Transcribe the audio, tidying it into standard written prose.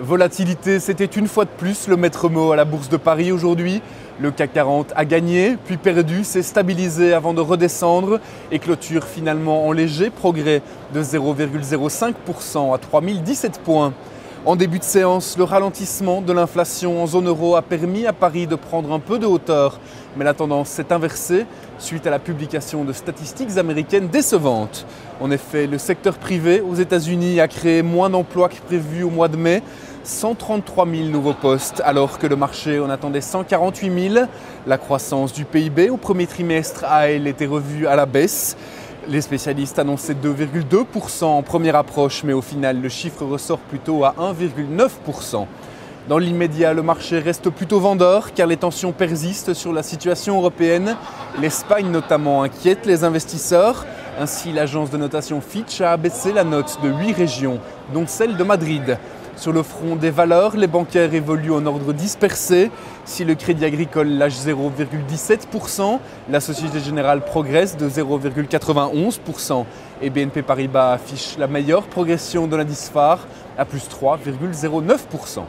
Volatilité, c'était une fois de plus le maître mot à la Bourse de Paris aujourd'hui. Le CAC 40 a gagné, puis perdu, s'est stabilisé avant de redescendre et clôture finalement en léger progrès de 0,05% à 3017 points. En début de séance, le ralentissement de l'inflation en zone euro a permis à Paris de prendre un peu de hauteur, mais la tendance s'est inversée suite à la publication de statistiques américaines décevantes. En effet, le secteur privé aux États-Unis a créé moins d'emplois que prévu au mois de mai, 133 000 nouveaux postes, alors que le marché en attendait 148 000. La croissance du PIB au premier trimestre a, elle, été revue à la baisse. Les spécialistes annonçaient 2,2% en première approche, mais au final, le chiffre ressort plutôt à 1,9%. Dans l'immédiat, le marché reste plutôt vendeur car les tensions persistent sur la situation européenne. L'Espagne notamment inquiète les investisseurs. Ainsi, l'agence de notation Fitch a abaissé la note de 8 régions, dont celle de Madrid. Sur le front des valeurs, les bancaires évoluent en ordre dispersé. Si le Crédit Agricole lâche 0,17%, la Société Générale progresse de 0,91% et BNP Paribas affiche la meilleure progression de l'indice phare à plus 3,09%.